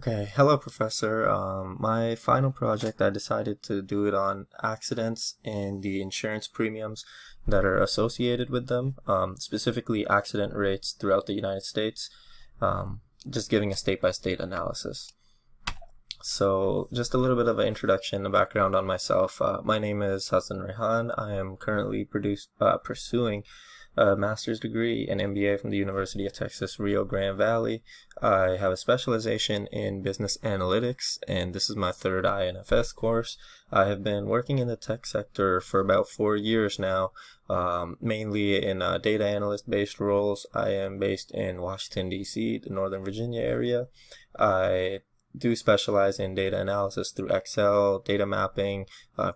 Okay, hello, Professor. My final project, I decided to do it on accidents and the insurance premiums that are associated with them, specifically accident rates throughout the United States, just giving a state-by-state analysis. So, just a little bit of an introduction, a background on myself. My name is Hassan Rehan. I am currently pursuing a master's degree, an MBA from the University of Texas, Rio Grande Valley. I have a specialization in business analytics, and this is my third INFS course. I have been working in the tech sector for about 4 years now, mainly in data analyst-based roles. I am based in Washington, D.C., the Northern Virginia area. I do specialize in data analysis through Excel, data mapping.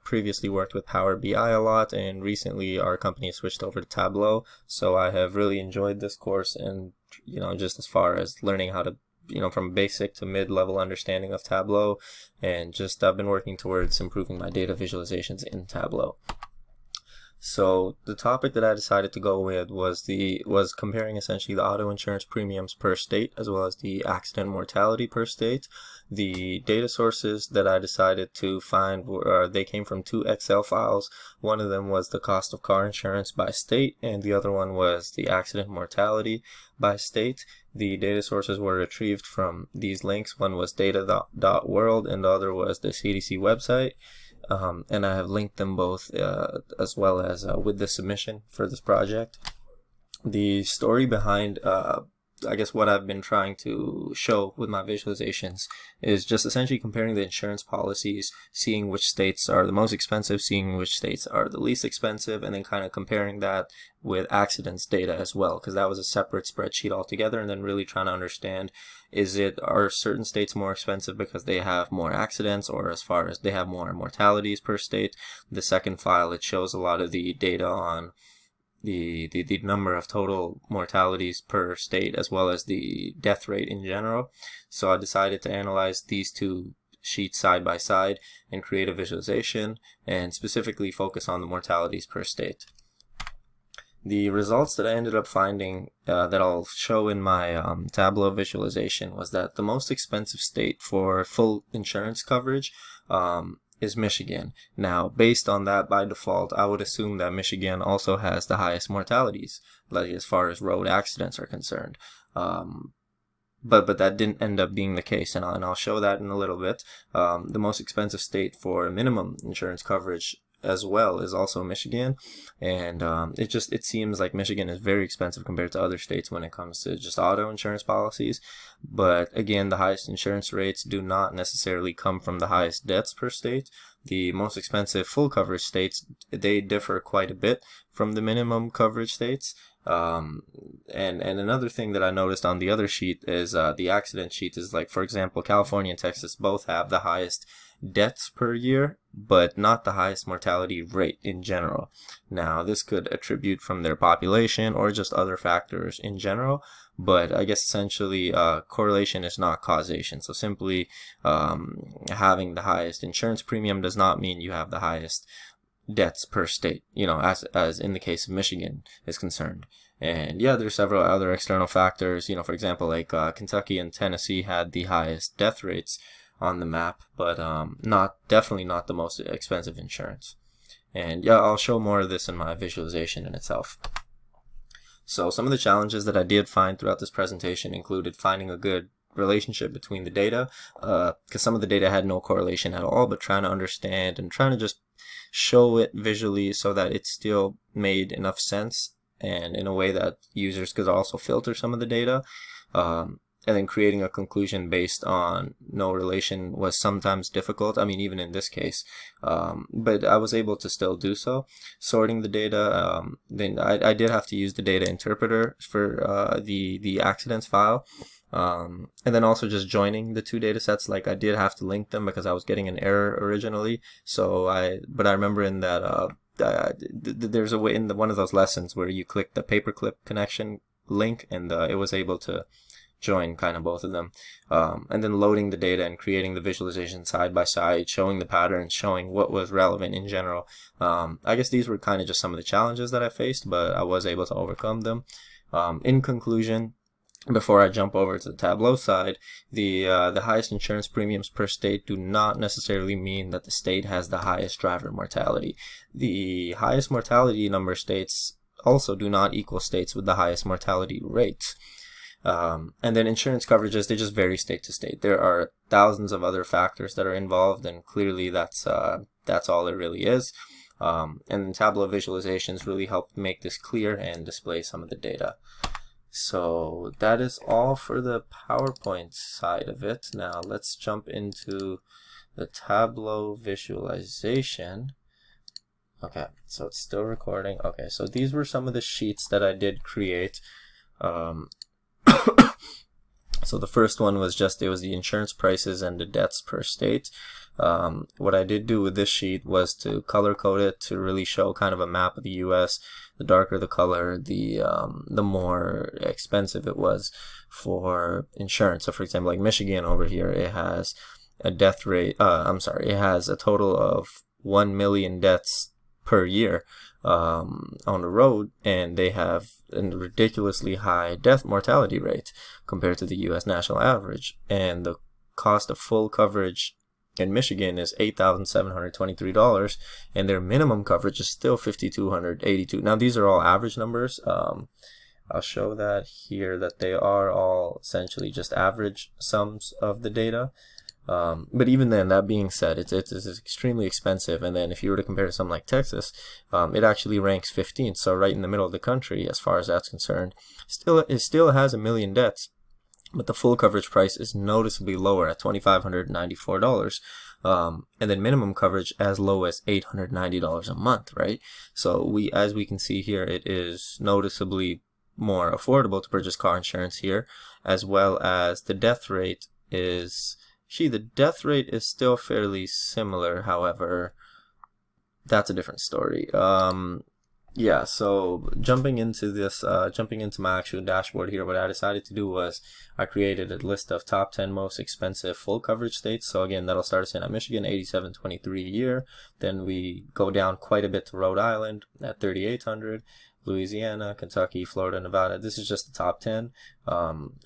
Previously worked with Power BI a lot, and recently our company switched over to Tableau. So I have really enjoyed this course, and just as far as learning how to, from basic to mid-level understanding of Tableau, and just I've been working towards improving my data visualizations in Tableau. So the topic that I decided to go with was comparing essentially the auto insurance premiums per state as well as the accident mortality per state. The data sources that I decided to find they came from two Excel files. One of them was the cost of car insurance by state, and the other one was the accident mortality by state. The data sources were retrieved from these links. One was data.world and the other was the CDC website. And I have linked them both as well as with the submission for this project. The story behind I guess what I've been trying to show with my visualizations is just essentially comparing the insurance policies, seeing which states are the most expensive, seeing which states are the least expensive, and then kind of comparing that with accidents data as well, because that was a separate spreadsheet altogether, and then really trying to understand, are certain states more expensive because they have more accidents, or as far as they have more mortalities per state. The second file, it shows a lot of the data on the number of total mortalities per state as well as the death rate in general. So I decided to analyze these two sheets side by side and create a visualization and specifically focus on the mortalities per state. The results that I ended up finding that I'll show in my Tableau visualization was that the most expensive state for full insurance coverage is Michigan. Now, based on that, by default, I would assume that Michigan also has the highest mortalities, like as far as road accidents are concerned. But that didn't end up being the case, and I'll show that in a little bit. The most expensive state for minimum insurance coverage as well is also Michigan, and it seems like Michigan is very expensive compared to other states when it comes to just auto insurance policies. But again, the highest insurance rates do not necessarily come from the highest deaths per state. The most expensive full coverage states, they differ quite a bit from the minimum coverage states. And another thing that I noticed on the other sheet is the accident sheet is, like, for example, California and Texas both have the highest deaths per year, but not the highest mortality rate in general. Now, this could attribute from their population or just other factors in general, but I guess essentially correlation is not causation. So simply having the highest insurance premium does not mean you have the highest deaths per state, as in the case of Michigan is concerned. And yeah, there's several other external factors, for example, like Kentucky and Tennessee had the highest death rates on the map, but definitely not the most expensive insurance. And yeah, I'll show more of this in my visualization in itself. So some of the challenges that I did find throughout this presentation included finding a good relationship between the data, because some of the data had no correlation at all, but trying to understand and trying to just show it visually so that it still made enough sense and in a way that users could also filter some of the data. And then creating a conclusion based on no relation was sometimes difficult. I mean, even in this case, but I was able to still do so. Sorting the data, then I did have to use the data interpreter for the accidents file. And then also just joining the two data sets, like I did have to link them because I was getting an error originally. But I remember in that there's a way in one of those lessons where you click the paperclip connection link, and it was able to join kind of both of them, and then loading the data and creating the visualization side by side, showing the patterns, showing what was relevant in general. I guess these were kind of just some of the challenges that I faced, but I was able to overcome them. In conclusion, before I jump over to the Tableau side, the highest insurance premiums per state do not necessarily mean that the state has the highest driver mortality. The highest mortality number states also do not equal states with the highest mortality rates. And then insurance coverages, they just vary state to state. There are thousands of other factors that are involved, and clearly that's all it really is. And Tableau visualizations really help make this clear and display some of the data. So that is all for the PowerPoint side of it. Now let's jump into the Tableau visualization. Okay, so it's still recording. Okay, so these were some of the sheets that I did create. So the first one was it was the insurance prices and the deaths per state. What I did do with this sheet was to color code it to really show kind of a map of the US. The darker the color, the more expensive it was for insurance. So for example, like Michigan over here, it has a death rate, it has a total of 1 million deaths per year on the road, and they have a ridiculously high death mortality rate compared to the US national average. And the cost of full coverage in Michigan is $8,723, and their minimum coverage is still $5,282. Now these are all average numbers. I'll show that here, that they are all essentially just average sums of the data. But even then, that being said, it's extremely expensive. And then if you were to compare to something like Texas, it actually ranks 15th, so right in the middle of the country as far as that's concerned. It still has 1 million deaths, but the full coverage price is noticeably lower at $2,594. And then minimum coverage as low as $890 a month, right? So as we can see here, it is noticeably more affordable to purchase car insurance here, as well as the death rate is, the death rate is still fairly similar. However, that's a different story. Yeah, so jumping into my actual dashboard here, what I decided to do was I created a list of top 10 most expensive full coverage states. So again, that'll start us in at Michigan, $8,723 a year. Then we go down quite a bit to Rhode Island at $3,800. Louisiana, Kentucky, Florida, Nevada. This is just the top 10.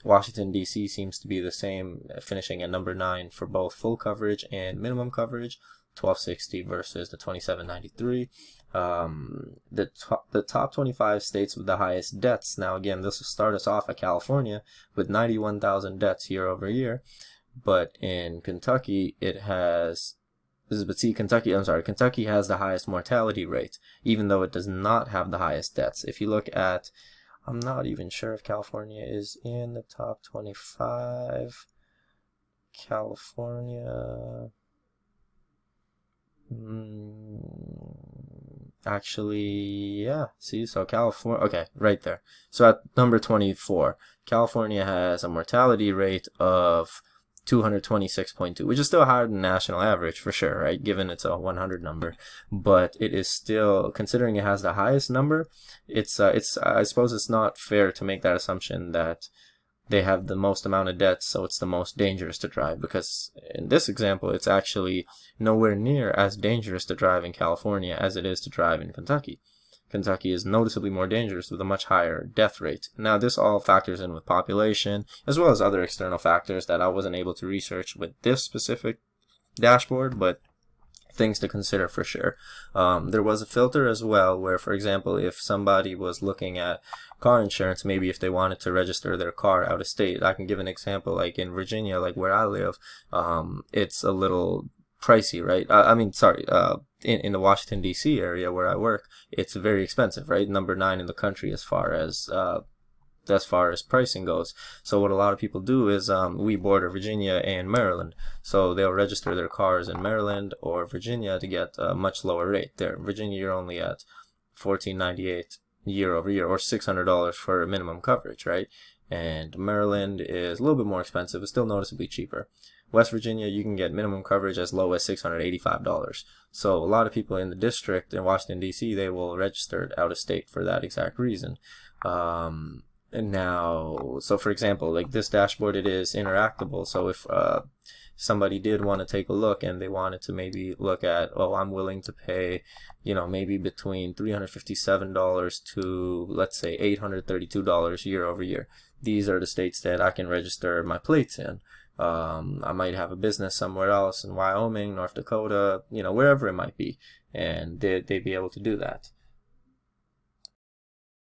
Washington, D.C. seems to be the same, finishing at number 9 for both full coverage and minimum coverage, $1,260 versus the $2,793. The top 25 states with the highest deaths. Now again, this will start us off at California with 91,000 deaths year over year, but in Kentucky it has Kentucky has the highest mortality rate, even though it does not have the highest deaths. If you look at, I'm not even sure if California is in the top 25. California, actually, yeah, see, so California, okay, right there. So at number 24, California has a mortality rate of 226.2, which is still higher than national average for sure, right? Given it's a 100 number, but it is still, considering it has the highest number, I suppose it's not fair to make that assumption that they have the most amount of deaths, so it's the most dangerous to drive, because in this example, it's actually nowhere near as dangerous to drive in California as it is to drive in Kentucky. Kentucky is noticeably more dangerous with a much higher death rate. Now, this all factors in with population, as well as other external factors that I wasn't able to research with this specific dashboard, but things to consider for sure. There was a filter as well where, for example, if somebody was looking at car insurance, maybe if they wanted to register their car out of state, I can give an example, like in Virginia, like where I live, it's a little pricey, right? In the Washington, D.C. area where I work, it's very expensive, right? Number 9 in the country as far as pricing goes. So what a lot of people do is we border Virginia and Maryland, so they'll register their cars in Maryland or Virginia to get a much lower rate. There, Virginia, you're only at $1,498 year over year, or $600 for minimum coverage, right? And Maryland is a little bit more expensive, but still noticeably cheaper. West Virginia, you can get minimum coverage as low as $685. So a lot of people in the district in Washington, D.C., they will register out of state for that exact reason. And now, so for example, like this dashboard, it is interactable. So if somebody did want to take a look and they wanted to maybe look at, oh, I'm willing to pay, maybe between $357 to, let's say, $832 year over year. these are the states that I can register my plates in. I might have a business somewhere else in Wyoming, North Dakota, wherever it might be, and they'd be able to do that.